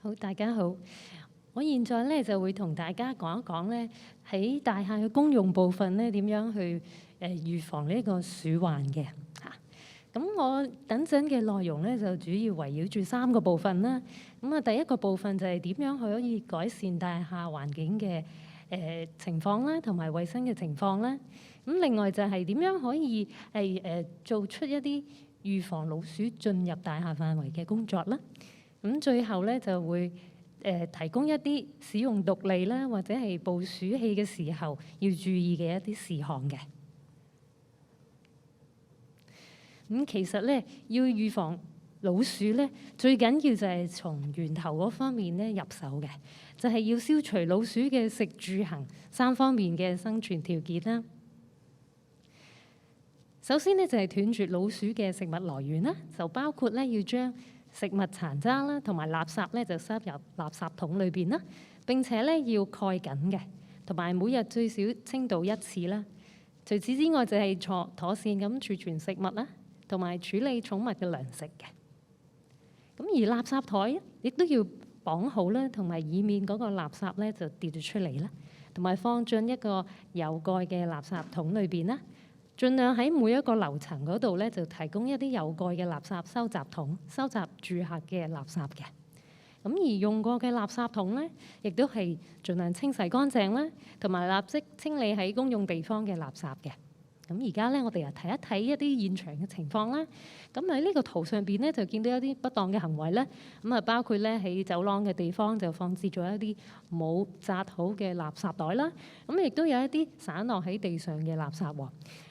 好，大家好。我現在咧就會同大家講一講咧喺大廈嘅公用部分咧點樣去預防呢個鼠患嘅嚇。咁我等陣嘅內容咧就主要圍繞住3個部分啦。咁啊，第一個部分就係點樣可以改善大廈環境嘅情況啦，同埋衞生嘅情況啦。咁另外就係點樣可以做出一啲預防老鼠進入大廈範圍嘅工作啦。咁最後咧就會提供一啲使用獨立啦，或者係部鼠器嘅時候要注意嘅一啲事項嘅。咁其實咧要預防老鼠咧，最緊要就係從源頭嗰方面咧入手嘅，就係要消除老鼠嘅食住行3方面嘅生存條件啦。首先咧就係斷絕老鼠嘅食物來源啦，就包括咧要將食物殘渣啦同埋垃圾咧就塞入垃圾桶裏邊啦，並且咧要蓋緊嘅，同埋每日最少清倒1次啦。除此之外就係妥善咁儲存食物啦，同埋處理寵物嘅糧食嘅。咁而垃圾台亦都要綁好啦，同埋以免嗰個垃圾咧就跌咗出嚟啦，同埋放進一個有蓋嘅垃圾桶裏邊啦。盡量喺每一個樓層嗰度咧，就提供一啲有蓋嘅垃圾收集桶，收集住客嘅垃圾嘅。咁而用過嘅垃圾桶咧，亦都係盡量清洗乾淨啦，同埋立即清理喺公用地方嘅垃圾嘅。咁而家咧，我哋又睇一睇一啲現場嘅情況啦。咁喺呢個圖上邊咧，就見到一啲不當嘅行為咧。咁啊，包括咧喺走廊嘅地方就放置咗一啲冇紮好嘅垃圾袋啦。咁亦都有一啲散落喺地上嘅垃圾喎。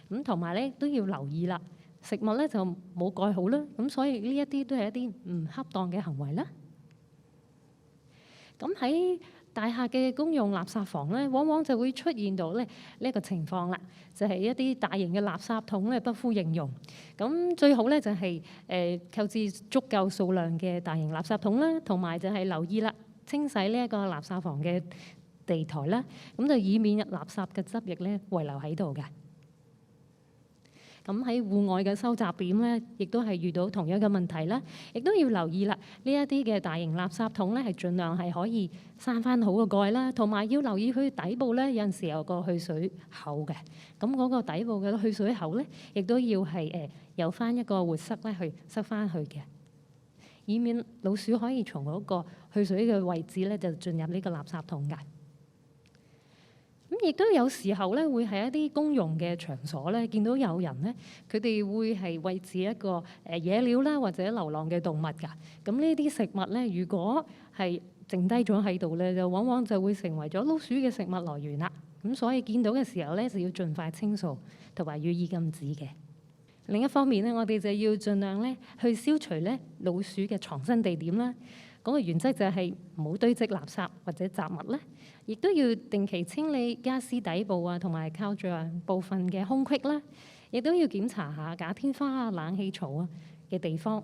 咁同埋咧都要留意啦，食物咧就冇蓋好啦。咁所以呢一啲都係一啲唔恰當嘅行為啦。咁喺大廈嘅公用垃圾房咧，往往就會出現到咧呢一個情況啦，就係一啲大型嘅垃圾桶咧不敷應用。咁最好咧就係購置足夠數量嘅大型垃圾桶啦，同埋就係留意啦，清洗呢一個垃圾房嘅地台啦，咁就以免垃圾嘅汁液咧遺留喺度嘅。咁喺戶外嘅收集點咧，亦都係遇到同樣嘅問題啦，亦都要留意啦。呢一啲嘅大型垃圾桶咧，係盡量係可以閂翻好個蓋啦，同埋要留意佢底部咧有陣時有個去水口嘅。咁嗰個底部嘅去水口咧，亦都要係有翻一個活塞咧去塞翻去嘅，以免老鼠可以從嗰個去水嘅位置咧就進入呢個垃圾桶㗎。咁亦都有時候咧，會喺一啲公用嘅場所咧，見到有人咧，佢哋會係餵飼一個野鳥啦，或者流浪嘅動物㗎。咁呢啲食物咧，如果係剩低咗喺度咧，就往往就會成為咗老鼠嘅食物來源啦。咁所以見到嘅時候咧，就要盡快清掃同埋予以禁止嘅。另一方面咧，我哋就要盡量咧去消除咧老鼠嘅藏身地點啦。嗰個原則就係唔好堆積垃圾或者雜物咧，亦都要定期清理傢俬底部啊，同埋靠牆部分嘅空隙啦，亦都要檢查下假天花啊、冷氣槽啊嘅地方。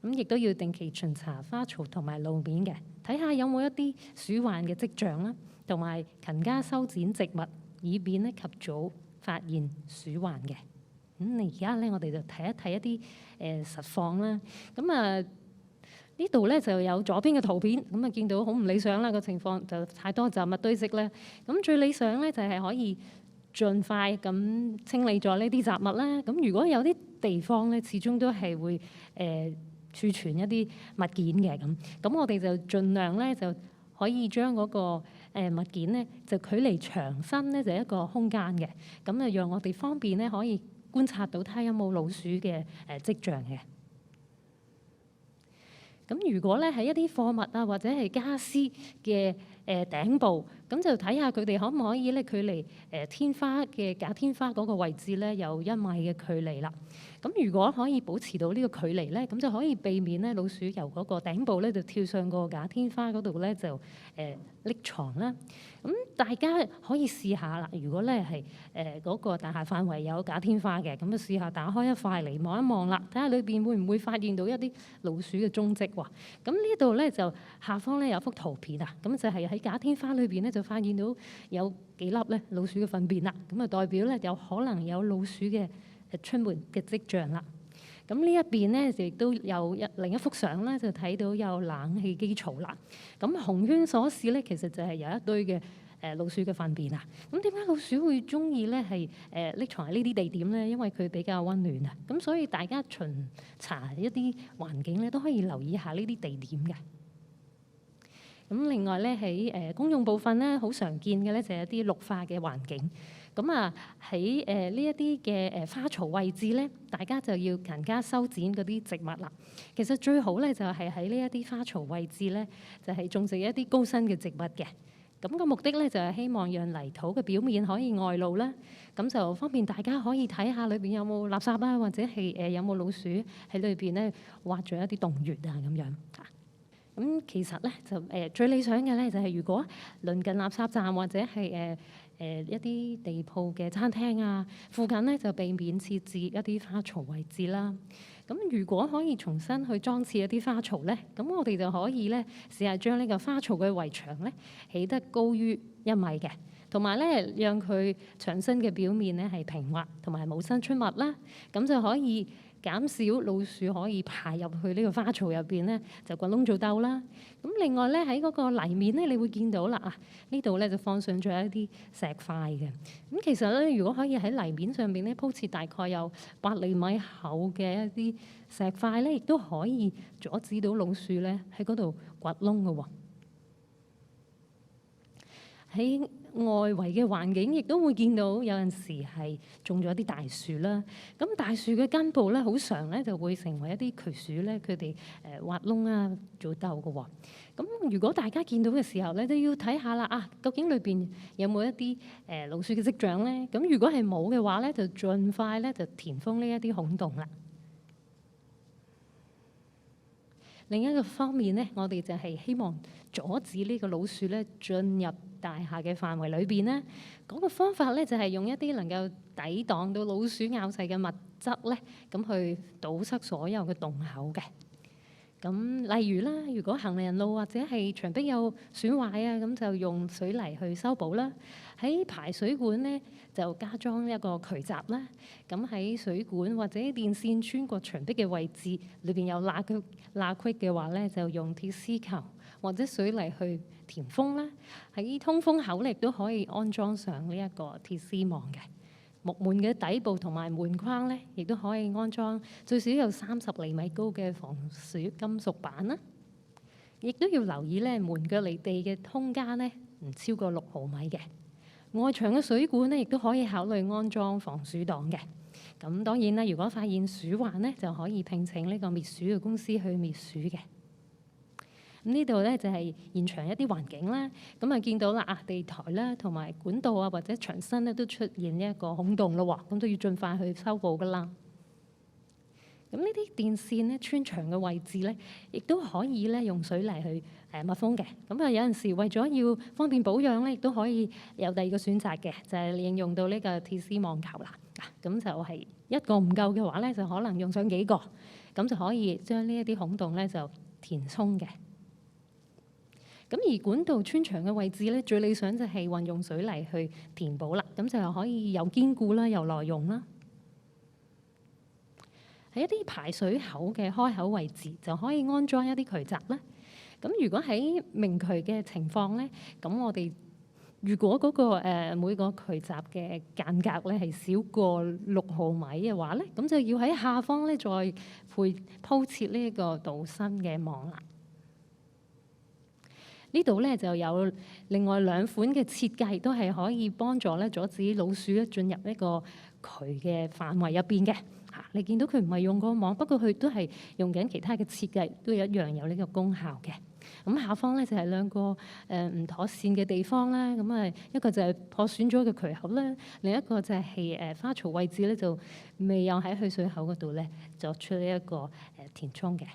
咁亦都要定期巡查花槽同埋路面嘅，睇下有冇一啲鼠患嘅跡象啦，同埋勤加修剪植物，以便咧及早發現鼠患嘅。咁而家咧，我哋就睇一睇一啲實況啦。咁啊〜呢度咧就有左邊嘅圖片，咁啊見到好唔理想啦，個情況就太多雜物堆積咧。咁最理想咧就係可以盡快咁清理咗呢啲雜物啦。咁如果有啲地方咧，始終都係會儲存一啲物件嘅咁我哋就盡量咧就可以將嗰個物件咧就距離牆身咧就一個空間嘅，咁啊讓我哋方便咧可以觀察到睇有冇老鼠嘅跡象嘅。咁如果咧係一啲貨物啊，或者係傢俬嘅頂部，咁就睇下佢哋可唔可以咧距離天花嘅假天花嗰個位置咧有1米嘅距離啦。咁如果可以保持到呢個距離咧，咁就可以避免咧老鼠由嗰個頂部咧就跳上個假天花嗰度咧就匿藏啦。咁大家可以試下啦。如果咧係嗰個大廈範圍有假天花嘅，咁就試下打開一塊嚟望一望啦，睇下裏邊會唔會發現到一啲老鼠嘅蹤跡喎。咁呢度咧就下方咧有幅圖片啊，咁就係喺假天花裏邊咧就發現到有幾粒咧老鼠嘅糞便啦，咁啊代表咧有可能有老鼠嘅出沒嘅跡象啦。咁呢一邊咧，亦都有另一幅相咧，就睇到有冷氣機槽啦。咁紅圈所示咧，其實就係有一堆嘅老鼠嘅糞便啊。咁點解老鼠會中意咧係匿藏喺呢啲地點咧？因為佢比較溫暖啊。咁所以大家巡查一啲環境咧，都可以留意下呢啲地點嘅。咁另外咧喺公用部分咧，好常見嘅咧就係一啲綠化嘅環境。咁啊喺呢一啲嘅花槽位置咧，大家就要勤加修剪嗰啲植物啦。其實最好咧就係喺呢一啲花槽位置咧，就係種植一啲高身嘅植物嘅。咁個目的咧就係希望讓泥土嘅表面可以外露啦，咁就方便大家可以睇下裏邊有冇垃圾啊，或者係有冇老鼠喺裏邊咧挖咗一啲洞穴啊咁樣嚇。咁其實咧就最理想嘅咧就係如果鄰近垃圾站或者係一啲地鋪嘅餐廳啊，附近咧就避免設置一啲花槽位置啦。咁如果可以重新去裝設一啲花槽咧，咁我哋就可以咧試下將呢個花槽嘅圍牆咧起得高於1米嘅，同埋咧讓佢牆身嘅表面咧係平滑同埋冇伸出物啦，咁就可以減少老鼠可以爬入去呢個花槽入邊咧，就掘窿做竇啦。咁另外咧喺嗰個泥面咧，你會見到啦啊，呢度咧就放上咗一啲石塊嘅。咁其實咧，如果可以喺泥面上邊咧鋪設大概有8厘米厚嘅一啲石塊咧，亦都可以阻止到老鼠咧喺嗰度掘窿嘅喎。喺外圍嘅環境亦都會見到有陣時係種咗啲大樹啦。咁大樹嘅根部咧，好常咧就會成為一啲渠鼠咧，佢哋挖窿啊做竇嘅喎。咁如果大家見到嘅時候咧，都要睇下啦啊，究竟裏邊有冇一啲老鼠嘅跡象咧？咁如果係冇嘅話咧，就盡快咧就填封呢一啲孔洞啦。另一個方面咧，我哋就係希望阻止呢個老鼠咧進入大廈嘅範圍裏邊咧。嗰個方法咧就係用一啲能夠抵擋到老鼠咬噬嘅物質咧，咁去堵塞所有嘅洞口嘅。咁例如啦，如果行人路或者係牆壁有損壞啊，咁就用水泥去修補啦。喺排水管咧就加裝一個渠閘啦。咁喺水管或者電線穿過牆壁嘅位置裏邊有罅隙嘅話咧，就用鐵絲球或者水泥去填封啦。喺通風口亦都可以安裝上呢一個鐵絲網嘅。木門嘅底部同埋門框咧，亦都可以安裝最少有30厘米高嘅防鼠金屬板啦。亦都要留意咧，門腳離地嘅空間咧唔超過6毫米嘅。外牆嘅水管咧，亦都可以考慮安裝防鼠擋嘅。咁當然啦，如果發現鼠患咧，就可以聘請呢個滅鼠嘅公司去滅鼠嘅。咁呢度咧就係現場一啲環境啦，咁啊見到啦啊地台啦，同埋管道啊或者牆身咧都出現一個孔洞咯喎，咁都要盡快去修補噶啦。咁呢啲電線咧穿牆嘅位置咧，亦都可以咧用水泥去密封嘅。咁啊有陣時為咗要方便保養咧，亦都可以有第二個選擇嘅，就係應用到呢個鐵絲網球啦。咁就係一個唔夠嘅話咧，就可能用上幾個，咁就可以將呢一啲孔洞咧就填充嘅。咁而管道穿牆嘅位置咧，最理想就係運用水泥去填補啦，咁就可以又堅固啦，又耐用啦。喺一啲排水口嘅開口位置，就可以安裝一啲渠閘啦。咁如果喺明渠嘅情況咧，咁我哋如果嗰個每個渠閘嘅間隔咧係少過6毫米嘅話咧，咁就要喺下方咧再鋪設呢一個導生嘅網啦。呢度咧就有另外2款嘅設計，都係可以幫助咧阻止老鼠咧進入呢個渠嘅範圍入邊嘅。你見到佢唔係用個網，不過佢都係用緊其他嘅設計，都一樣有呢個功效嘅。咁下方咧就係2個唔妥善嘅地方啦。咁啊一個就係破損咗嘅渠口啦，另一個就係花槽位置咧就未有喺去水口嗰度咧作出呢一個填充嘅。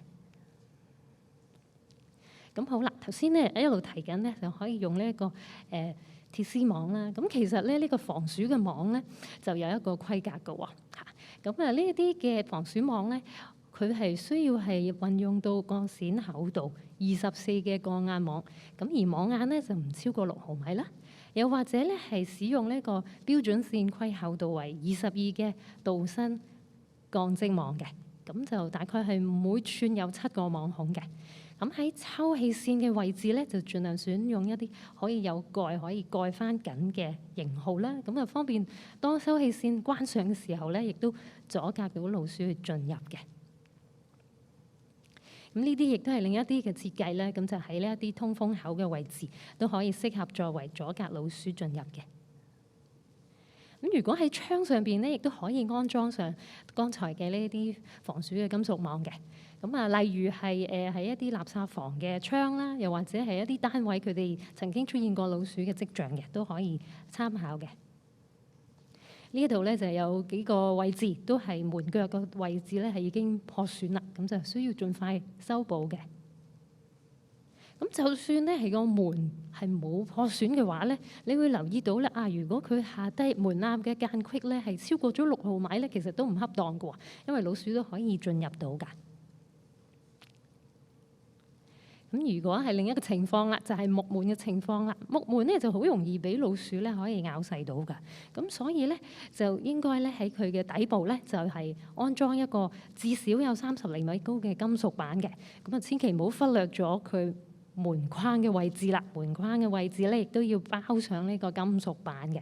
咁好啦，頭先咧一路提緊咧，就可以用呢一個鐵絲網啦。咁其實咧呢個防鼠嘅網咧就有一個規格嘅喎。咁啊呢一啲嘅防鼠網咧，佢係需要係運用到鋼線厚度24嘅鋼眼網。咁而網眼咧就唔超過6毫米啦。又或者咧係使用呢個標準線規厚度為22嘅導生鋼織網嘅。咁就大概係每寸有7個網孔嘅。咁喺抽氣扇嘅位置咧，就盡量選用一啲可以有蓋可以蓋翻緊嘅型號啦。咁啊方便當抽氣扇關上嘅時候咧，亦都阻隔到老鼠去進入嘅。咁呢啲亦都係另一啲嘅設計咧，咁就喺呢一啲通風口嘅位置都可以適合作為阻隔老鼠進入嘅。咁如果喺窗上邊咧，亦都可以安裝上剛才嘅呢啲防鼠嘅金屬網嘅。咁啊，例如係喺一啲垃圾房嘅窗啦，又或者係一啲單位佢哋曾經出現過老鼠嘅跡象嘅，都可以參考嘅。呢度咧就有幾個位置都係門腳個位置咧係已經破損啦，咁就需要盡快修補嘅。咁就算咧係個門係冇破損嘅話咧，你會留意到咧如果佢下低門檻嘅間隙咧係超過咗6毫米咧，其實都唔恰當嘅喎，因為老鼠都可以進入到㗎。咁如果係另一個情況啦，就係木門嘅情況啦。木門咧就好容易俾老鼠咧可以咬細到㗎。咁所以咧就應該咧喺佢嘅底部咧就係安裝一個至少有30厘米高嘅金屬板嘅。咁啊，千祈唔好忽略咗佢門框嘅位置啦。門框嘅位置咧亦都要包上呢個金屬板嘅。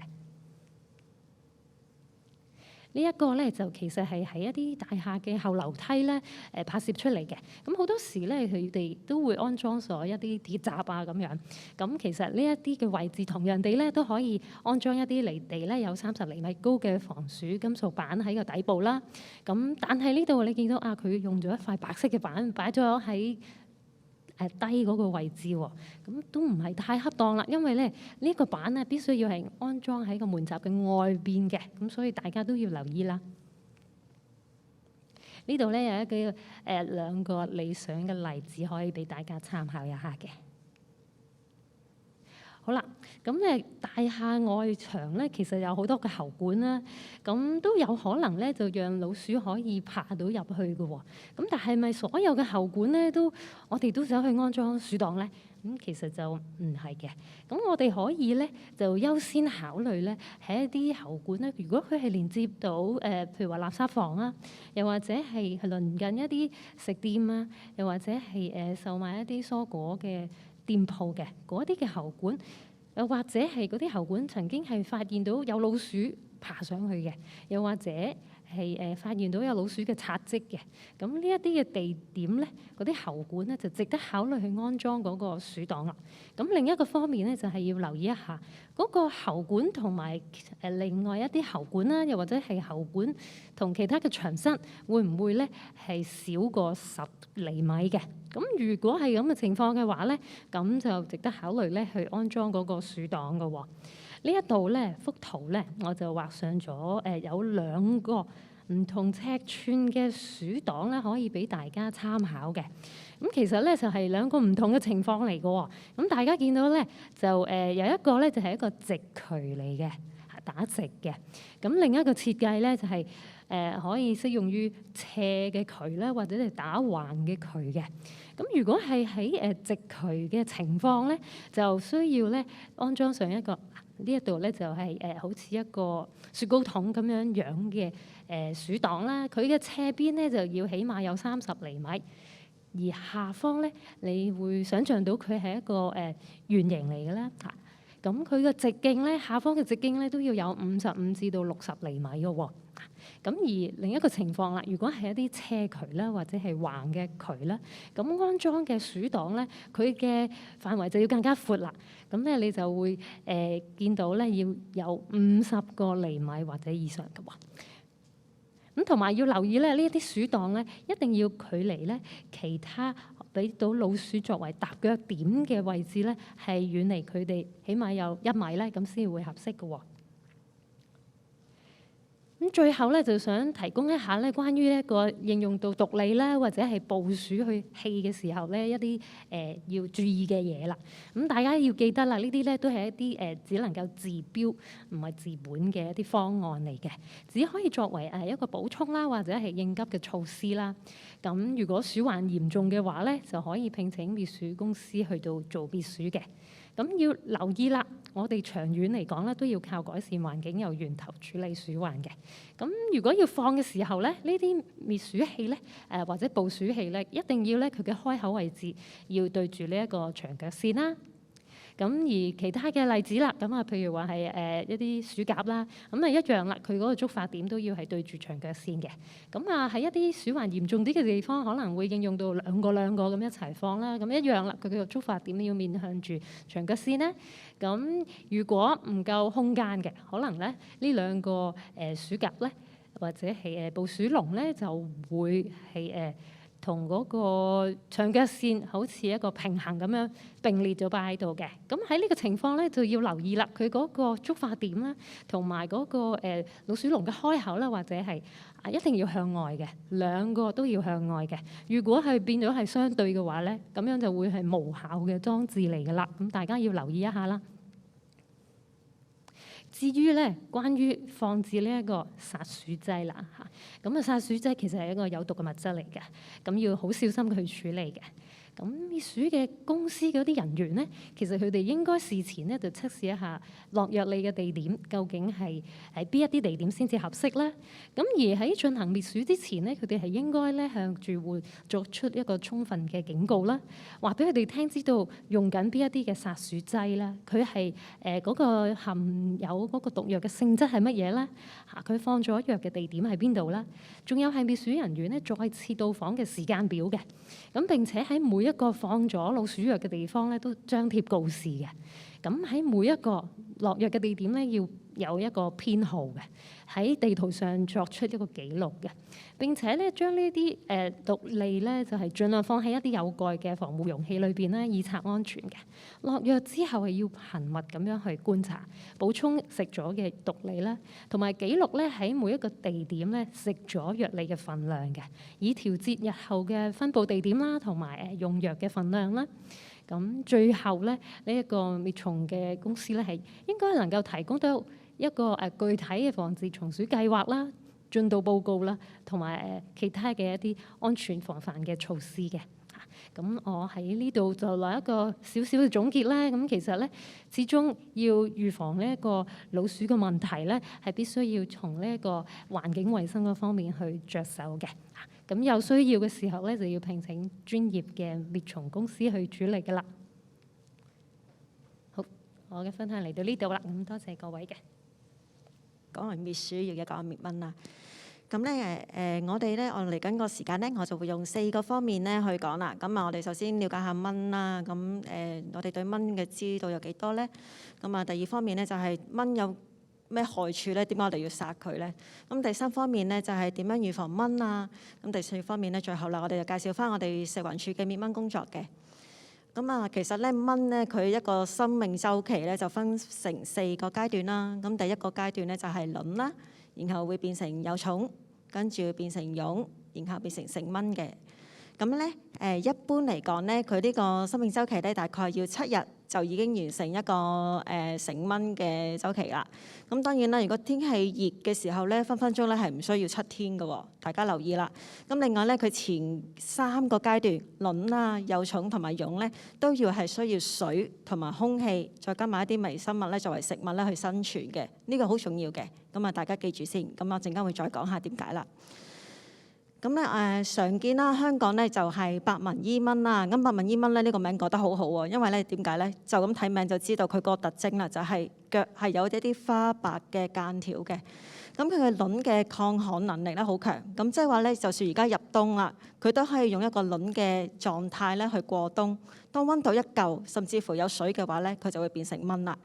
呢一個咧就其實係喺一啲大廈嘅後樓梯咧拍攝出嚟嘅。咁好多時咧佢哋都會安裝咗一啲鐵閘咁樣。咁其實呢一啲嘅位置同樣地咧都可以安裝一啲離地咧有30厘米高嘅防鼠金屬板喺個底部啦。咁但係呢度你見到佢用咗一塊白色嘅板擺咗喺低嗰個位置喎，咁都唔係太恰當啦，因為咧呢個板咧必須要係安裝喺個門閘嘅外邊嘅，咁所以大家都要留意啦。呢度咧有一個2個理想嘅例子可以俾大家參考一下嘅。好啦，咁咧大廈外牆咧其實有好多嘅喉管啦，咁都有可能咧就讓老鼠可以爬到入去嘅喎。咁但係咪所有嘅喉管咧我哋都走去安裝鼠擋咧？咁其實就唔係嘅。咁我哋可以咧就優先考慮咧喺一啲喉管咧，如果佢係連接到譬如話垃圾房啊，又或者係鄰近一啲食店啊，又或者係售賣一啲蔬果嘅店鋪嘅嗰啲嘅喉管，又或者係嗰啲喉管曾經係發現到有老鼠爬上去嘅，又或者係發現到有老鼠嘅擦跡嘅。咁呢一啲嘅地點咧，嗰啲喉管咧就值得考慮去安裝嗰個鼠擋啦。咁另一個方面咧就係要留意一下嗰個喉管同埋另外一啲喉管啦，又或者係喉管同其他嘅牆身會唔會咧係少過10厘米嘅？咁如果係咁嘅情況嘅話咧，咁就值得考慮咧去安裝嗰個鼠擋嘅喎。呢一度咧幅圖咧，我就畫上咗有2個唔同尺寸嘅鼠擋咧，可以俾大家參考嘅。咁其實咧就係2個唔同嘅情況嚟嘅喎。咁大家見到咧就有一個咧就係一個直渠嚟嘅，打直嘅。咁另一個設計咧就係可以適用於斜嘅渠啦，或者係打橫嘅渠嘅。咁如果係喺直渠嘅情況咧，就需要咧安裝上一個呢一度咧就係好似一個雪糕筒咁樣嘅鼠擋啦。佢嘅斜邊咧就要起碼有30厘米，而下方咧你會想像到佢係一個圓形嚟嘅啦嚇。咁佢嘅直徑咧，下方嘅直徑咧都要有55至到60厘米嘅喎。咁而另一個情況啦，如果係一啲斜渠啦，或者係橫嘅渠啦，咁安裝嘅鼠擋咧，佢嘅範圍就要更加闊啦。咁咧你就會見到咧要有50個厘米或者以上嘅喎。咁同埋要留意咧，呢一啲鼠擋咧一定要距離咧其他俾到老鼠作為踏腳點嘅位置咧，係遠離佢哋起碼有1米咧，咁先會合適嘅喎。咁最後咧就想提供一下咧關於一個應用到毒理啦，或者係部署去氣嘅時候咧一啲要注意嘅嘢啦。咁大家要記得啦，呢啲咧都係一啲只能夠治標唔係治本嘅一啲方案嚟嘅，只可以作為一個補充啦，或者係應急嘅措施啦。咁如果鼠患嚴重嘅話咧，就可以聘請滅鼠公司去到做滅鼠嘅。咁要留意啦，我哋長遠嚟講咧，都要靠改善環境由源頭處理鼠患嘅。咁如果要放嘅時候咧，呢啲滅鼠器咧，或者捕鼠器咧，一定要咧佢嘅開口位置要對住呢一個長腳線啦。咁而其他嘅例子啦，咁啊，譬如話係一啲鼠夾啦，咁啊一樣啦，佢嗰個觸發點都要係對住長腳線嘅。咁啊喺一啲鼠患嚴重啲嘅地方，可能會應用到兩個咁一齊放啦。咁一樣啦，佢嘅觸發點要面向住長腳線咧。咁如果唔夠空間嘅，可能咧呢兩個鼠夾咧，或者係捕鼠籠咧，就會係同嗰個長腳線好似一個平衡咁樣並列咗擺喺度嘅。咁喺呢個情況咧，就要留意啦，佢嗰個觸發點啦，同埋嗰個老鼠籠嘅開口啦，或者係一定要向外嘅，兩個都要向外嘅。如果係變咗係相對嘅話咧，咁樣就會係無效嘅裝置嚟㗎啦。咁大家要留意一下啦。至於咧，關於放置呢一個殺鼠劑啦嚇，咁殺鼠劑其實係一個有毒嘅物質嚟嘅，咁要好小心去處理嘅。咁滅鼠嘅公司嗰啲人員咧，其實佢哋應該事前咧就測試一下落藥理嘅地點，究竟係邊一啲地點先至合適咧？咁而喺進行滅鼠之前咧，佢哋係應該咧向住戶作出一個充分嘅警告啦，話俾佢哋聽知道用緊邊一啲嘅殺鼠劑啦，佢係嗰個含有嗰個毒藥嘅性質係乜嘢咧？嚇，佢放咗藥嘅地點喺邊度啦？仲有係滅鼠人員咧再次到訪嘅時間表嘅，咁並且喺每一個放咗老鼠藥嘅地方咧，都張貼告示嘅。咁喺每一個落藥嘅地點咧，要有一個編號嘅，喺地圖上作出一個記錄嘅。並且咧，將呢啲毒餌咧，就係盡量放喺一啲有蓋嘅防護容器裏邊咧，以策安全嘅。落藥之後係要頻密咁樣去觀察，補充食咗嘅毒餌啦，同埋記錄咧喺每一個地點咧食咗藥餌嘅份量嘅，以調節日後嘅分佈地點啦，同埋用藥嘅份量啦。咁最後咧，呢一個滅蟲嘅公司咧係應該能夠提供到一個具體嘅防治蟲鼠計劃啦、進度報告啦，同埋其他嘅一啲安全防範嘅措施嘅。咁我喺呢度就來一個少少嘅總結咧。咁其實咧，始終要預防呢一個老鼠嘅問題咧，係必須要從呢一個環境衛生嗰方面去着手嘅。咁有需要嘅時候咧，就要聘請專業嘅滅蟲公司去處理㗎啦。好，我嘅分享嚟到呢度啦。咁多謝各位嘅。講完滅鼠，要講滅蚊啦。咁咧我哋咧，我嚟緊個時間咧，我就會用4個方面咧去講啦。咁啊，我哋首先了解下蚊啦。咁我哋對蚊嘅知道有幾多咧？咁啊，第二方面咧就係蚊有咩害處咧？點解我哋要殺佢咧？咁第三方面咧就係點樣預防蚊啊？咁第4方面咧，最後啦，我哋就介紹翻我哋食環署嘅滅蚊工作嘅。咁啊，其實咧蚊咧佢一個生命週期咧就分成4個階段啦。咁第一個階段咧就係卵啦，然後會變成幼蟲，跟住會變成蛹，然後變成蚊嘅。咁咧一般嚟講咧，佢呢個生命週期咧大概要7日就已經完成一個成蚊嘅週期啦。咁當然啦，如果天氣熱嘅時候咧，分分鐘咧係唔需要7天嘅喎，大家留意啦。咁另外咧，佢前3個階段卵啦、幼蟲同埋蛹咧，都要係需要水同埋空氣，再加埋一啲微生物咧作為食物咧去生存嘅。呢個好重要嘅。咁啊，大家記住先。咁我陣間會再講下點解啦。咁咧常見啦，香港咧就係白紋伊蚊啦。咁白紋伊蚊咧呢個名改得好好喎，因為咧點解咧？就咁睇名就知道佢個特徵啦，就係腳係有一啲花白嘅間條嘅。咁佢嘅卵嘅抗旱能力咧好強。咁即係話咧，就算而家入冬啦，佢都可以用一個卵嘅狀態咧去過冬。當溫度一夠，甚至乎有水嘅話咧，佢就會變成蚊啦。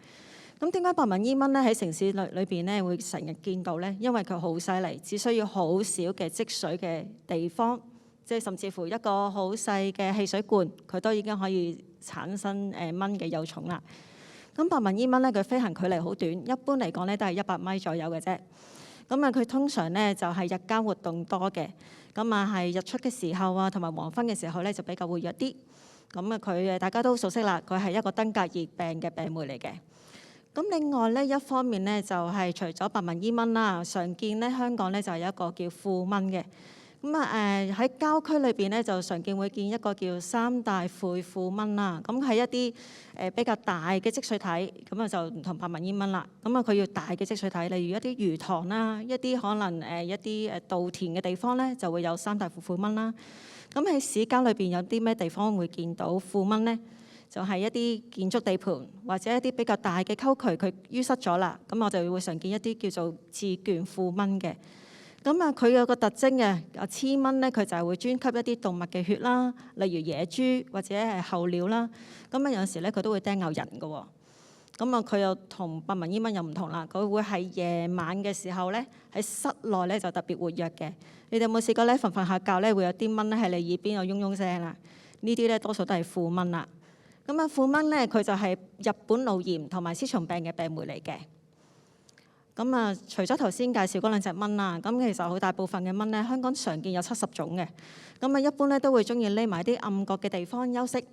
咁點解白紋伊蚊咧喺城市裏邊咧會成日見到咧？因為佢好犀利，只需要好少嘅積水嘅地方，即係甚至乎一個好細嘅汽水罐，佢都已經可以產生蚊嘅幼蟲啦。咁白紋伊蚊咧，佢飛行距離好短，一般嚟講咧都係100米左右嘅啫。咁啊，佢通常咧就係日間活動多嘅，咁啊係日出嘅時候啊，同埋黃昏嘅時候咧就比較活躍啲。咁啊，佢大家都熟悉啦，佢係一個登革熱病嘅病媒嚟嘅。咁另外咧，一方面咧就係除咗白紋伊蚊啦，常見咧香港咧就有一個叫庫蚊嘅。咁喺郊區裏邊咧，就常見會見一個叫三大喙庫蚊啦。咁係一啲比較大嘅積水體，咁就唔同白紋伊蚊啦。咁佢要大嘅積水體，例如一啲魚塘啦，一啲可能一啲稻田嘅地方咧，就會有三大喙庫蚊啦。咁喺市郊裏邊有啲咩地方會見到庫蚊咧？就係一啲建築地盤或者一啲比較大嘅溝渠，佢淤塞咗啦。咁我就會常見一啲叫做自捲庫蚊嘅。咁佢有個特徵嘅，黐蚊咧，佢就係會專吸一啲動物嘅血啦，例如野豬或者係候鳥啦。有陣時咧，佢都會叮咬人嘅喎。佢又同白紋伊蚊又唔同啦，佢會喺夜晚嘅時候咧，喺室內咧就特別活躍嘅。你哋有冇試過咧？瞓下覺咧，會有啲蚊咧喺你耳邊有嗡嗡聲啦？呢啲咧多數都係庫蚊啦。庫蚊咧，佢就係日本腦炎同埋絲蟲病嘅病媒嚟嘅。除咗頭先介紹嗰兩隻蚊啦，其實好大部分嘅蚊咧，香港常見有70種嘅。一般咧都會中意匿埋啲暗角嘅地方休息。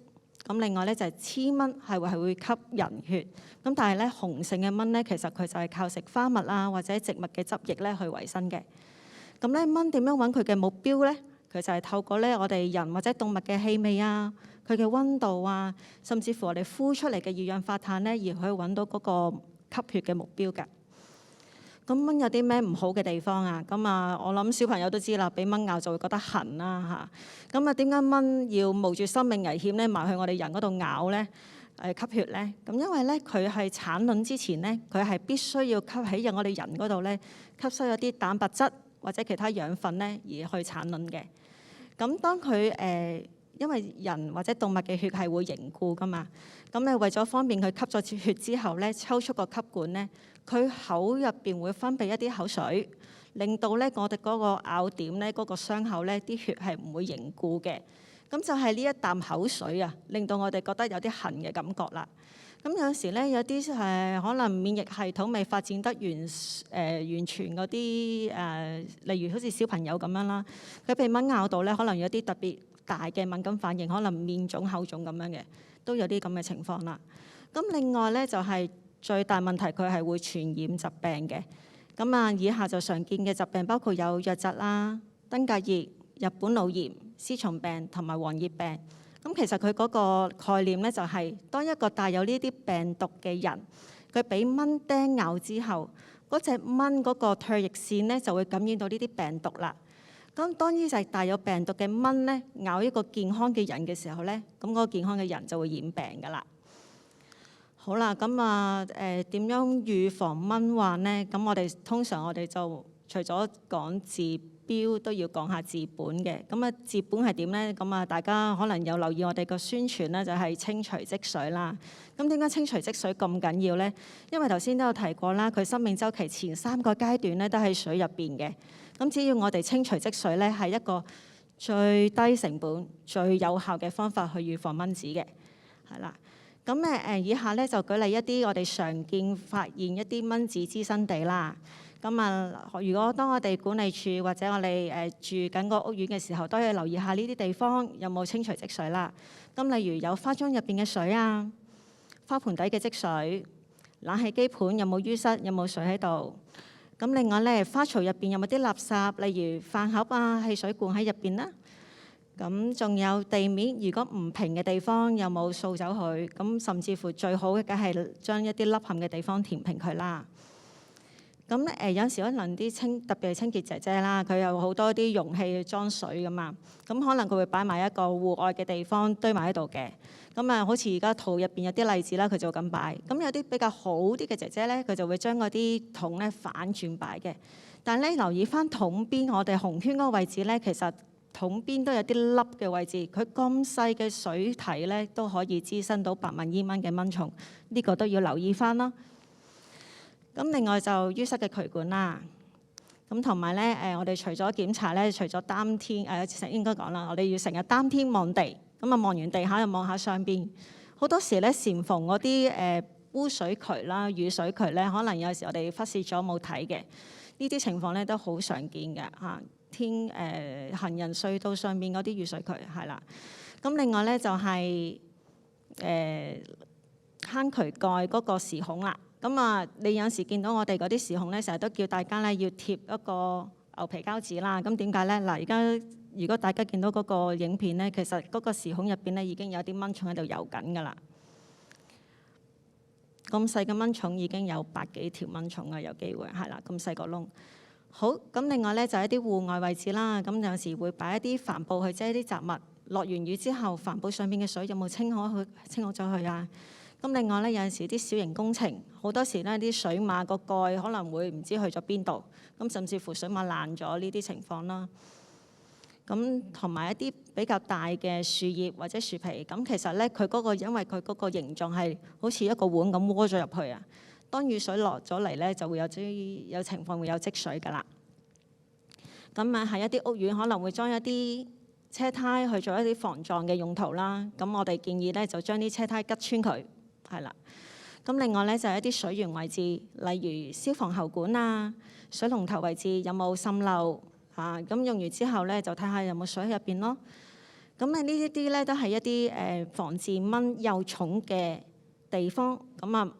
另外咧就係黐蚊，係會吸人血。但係咧雄性嘅蚊咧，其實佢就係靠食花蜜啊或者植物嘅汁液咧去維生嘅。蚊點樣揾佢嘅目標咧？佢就係透過咧我哋人或者動物嘅氣味啊，佢嘅溫度啊，甚至乎我哋呼出嚟嘅二氧化碳咧，而去揾到嗰個吸血嘅目標㗎。蚊有啲咩唔好嘅地方啊？我諗小朋友都知啦，俾蚊咬就會覺得痕啦嚇。點解蚊要冒住生命危險咧埋去我哋人嗰度咬咧？吸血咧？因為咧佢係產卵之前咧，佢係必須要吸喺我哋人嗰度咧，吸收一啲蛋白質或者其他養分咧，而去產卵嘅。當佢因為人或者動物嘅血係會凝固噶嘛，為咗方便佢吸咗血之後咧，抽出個吸管咧，佢口入邊會分泌一啲口水，令到咧我哋嗰個咬點咧，嗰個傷口咧啲血係唔會凝固嘅。就係呢一啖口水啊，令到我哋覺得有啲痕嘅感覺啦。有時咧有啲可能免疫系統未發展得完全嗰啲例如好似小朋友咁樣啦，佢被蚊咬到咧，可能有啲特別大嘅敏感反應，可能面腫口腫咁樣嘅，都有啲咁嘅情況啦。另外咧就係最大問題，佢係會傳染疾病嘅。以下就常見嘅疾病包括有瘧疾啦、登革熱、日本腦炎、絲蟲病同埋黃熱病。其實佢嗰個概念咧就係當一個帶有呢啲病毒嘅人，佢俾蚊叮咬之後，嗰隻蚊嗰個唾液腺咧就會感染到呢啲病毒啦。當呢隻帶有病毒嘅蚊咧咬一個健康嘅人嘅時候咧，嗰個健康嘅人就會染病噶啦。好啦，點樣預防蚊患咧？通常我哋就除咗講治標，都要講下治本嘅。治本係點咧？大家可能有留意我哋個宣傳咧，就係清除積水啦。點解清除積水咁緊要咧？因為頭先都有提過啦，佢生命週期前3個階段咧都喺水入邊嘅。只要我哋清除積水咧，係一個最低成本、最有效嘅方法去預防蚊子嘅，係啦。以下咧就舉例一啲我哋常見發現一啲蚊子滋生地啦。如果當我哋管理處或者我哋住緊個屋苑嘅時候，都要留意下呢啲地方有冇清除積水啦。例如有花樽入邊嘅水啊，花盆底嘅積水，冷氣機盤有冇淤塞，有冇水喺度。另外咧，花槽入邊有冇啲垃圾，例如飯盒啊、汽水罐喺入邊啦。仲有地面，如果唔平嘅地方有冇掃走佢？甚至乎最好嘅梗係將一啲凹陷嘅地方填平佢啦。有時可能特別係清潔姐姐啦，佢有好多啲容器裝水噶嘛，可能佢會擺埋一個戶外嘅地方堆埋喺度嘅。好似而家圖入邊有啲例子啦，佢就咁擺。有啲比較好啲嘅姐姐咧，佢就會將嗰啲桶咧反轉擺嘅。但係咧留意翻桶邊，我哋紅圈嗰個位置咧，其實桶邊都有啲凹嘅位置。佢咁細嘅水體咧，都可以滋生到白紋伊蚊嘅蚊蟲，呢個都要留意翻咯。另外就淤塞嘅渠管啦，同埋咧我哋除咗檢查咧，除咗擔天應該講啦，我哋要成日擔天望地，望完地下又望下上邊。好多時咧簷逢嗰啲污水渠啦、雨水渠咧，可能有時我哋忽視咗冇睇嘅，呢啲情況咧都好常見嘅嚇。行人隧道上面嗰啲雨水渠係啦。另外咧就係坑渠蓋嗰個匙孔啦。你有時見到我哋嗰啲匙孔咧，成日都叫大家咧要貼一個牛皮膠紙啦。咁點解咧？嗱，而家如果大家見到嗰個影片咧，其實嗰個時孔入邊咧已經有啲蚊蟲喺度游緊㗎啦。咁細嘅蚊蟲已經有百幾條蚊蟲啊，有機會係啦，咁細個窿。好，咁另外咧就係一啲戶外位置啦。咁有時會擺一啲帆布去遮啲雜物。落完雨之後，帆布上面嘅水有冇清好咗佢啊？咁另外咧，有陣時啲小型工程，好多時咧啲水馬個蓋可能會唔知去咗邊度，咁甚至乎水馬爛咗呢啲情況啦。咁同埋一啲比較大嘅樹葉或者樹皮，咁其實咧佢嗰個因為佢嗰個形狀係好似一個碗咁窩咗入去啊。當雨水落咗嚟咧，就會有情況會有積水㗎啦。咁啊，喺一啲屋苑可能會裝一啲車胎去做一啲防撞嘅用途啦。咁我哋建議咧就將啲車胎吉穿佢，係啦。咁另外咧就係一啲水源位置，例如消防喉管啊、水龍頭位置有冇滲漏啊？咁用完之後咧就睇下有冇水喺入邊咯。咁呢一啲咧都係一啲防治蚊幼蟲嘅地方。咁啊，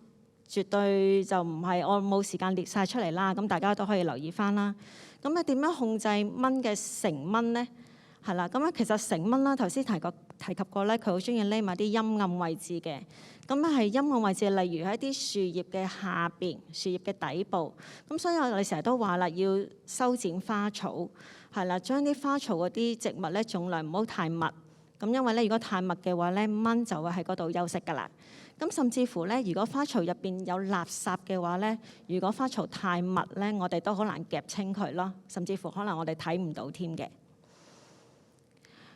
絕對就唔係我冇時間列晒出嚟啦。咁大家都可以留意翻啦。咁啊，點樣控制蚊嘅成蚊咧？係啦，咁其實成蚊啦，頭先提及過咧，佢好中意匿埋啲陰暗位置嘅。咁係陰暗位置，例如喺啲樹葉嘅下邊、樹葉嘅底部。咁所以我哋成日都話啦，要修剪花草，係啦，將啲花草嗰啲植物咧，盡量唔好太密。咁因為咧，如果太密嘅話咧，蚊就會喺嗰度休息㗎啦。咁甚至乎咧，如果花槽入邊有垃圾嘅話咧，如果花槽太密咧，我哋都好難夾清佢咯，甚至乎可能我哋睇唔到添嘅。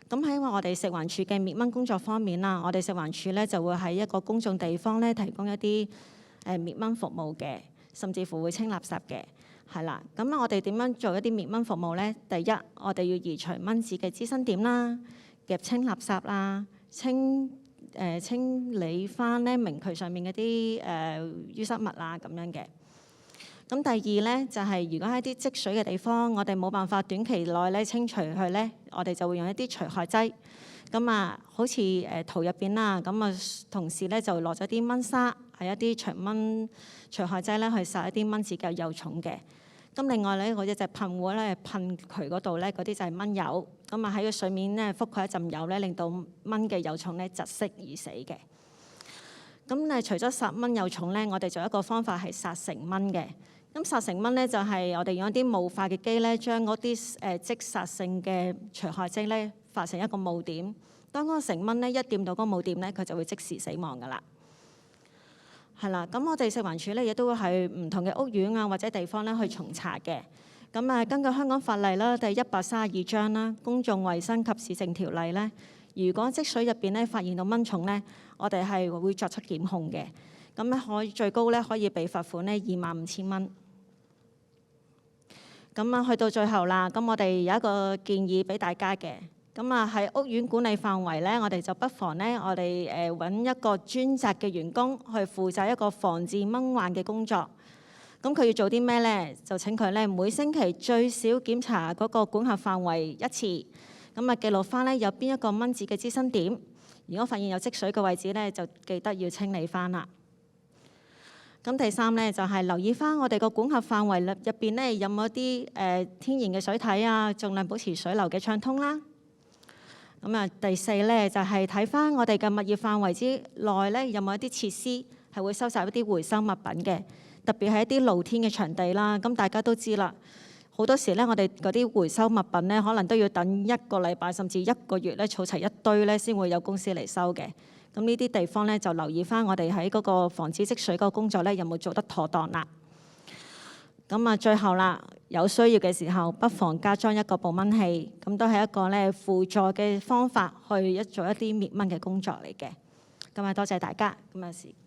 咁喺我哋食環署嘅滅蚊工作方面啦，我哋食環署咧就會喺一個公眾地方咧提供一啲滅蚊服務嘅，甚至乎會清垃圾嘅，係啦。咁我哋點樣做一啲滅蚊服務咧？第一，我哋要移除蚊子嘅滋生點啦，夾清垃圾啦，清理翻咧明渠上面嗰啲淤塞物啊咁樣嘅。咁第二咧就係如果喺啲積水嘅地方，我哋冇辦法短期內咧清除佢咧，我哋就會用一啲除害劑。咁啊，好似圖入邊啦，咁啊同事咧就落咗啲蚊砂，係一啲除害劑咧去殺一啲蚊子嘅幼蟲嘅。咁另外咧，我一隻噴壺咧噴渠嗰度咧，嗰啲就係蚊油。咁啊喺個水面咧覆蓋一陣油咧，令到蚊嘅幼蟲咧窒息而死嘅。咁除咗殺蚊幼蟲咧，我哋仲有一個方法係殺成蚊嘅。咁殺成蚊咧就係我哋用一啲霧化嘅機咧，將嗰啲即殺性嘅除害劑咧發成一個霧點。當嗰個成蚊咧一掂到嗰個霧點咧，佢就會即時死亡㗎啦。係啦，咁我哋食環署咧亦都會喺唔同嘅屋苑啊或者地方咧去巡查嘅。咁啊，根據香港法例啦，第132章啦，《公眾衛生及市政條例》咧，如果積水入邊咧發現到蚊蟲咧，我哋係會作出檢控嘅。咁咧可以最高咧可以被罰款咧25,000蚊。咁啊，去到最後啦，咁我哋有一個建議俾大家嘅。咁啊，喺屋苑管理範圍咧，我哋就不妨咧，我哋揾一個專責嘅員工去負責一個防治蚊患嘅工作。咁佢要做啲咩咧？就請佢咧每星期最少檢查嗰個管轄範圍一次。咁啊，記錄翻咧有邊一個蚊子嘅滋生點。如果發現有積水嘅位置咧，就記得要清理翻啦。咁第三咧就係留意翻我哋個管轄範圍入邊咧有冇一啲天然嘅水體啊，盡量保持水流嘅暢通啦。咁啊，第四咧就係睇翻我哋嘅物業範圍之內咧有冇一啲設施係會收集一啲回收物品嘅，特別係一啲露天嘅場地啦。咁大家都知啦，好多時咧我哋嗰啲回收物品咧可能都要等1個禮拜甚至1個月咧儲齊一堆咧先會有公司嚟收嘅。咁呢啲地方咧就留意翻我哋喺嗰個防止積水嗰個工作咧有冇做得妥當啦。咁啊，最後啦，有需要嘅時候不妨加裝一個捕蚊器，咁都係一個咧輔助嘅方法去做一啲滅蚊嘅工作嚟嘅。咁啊，多謝大家。咁啊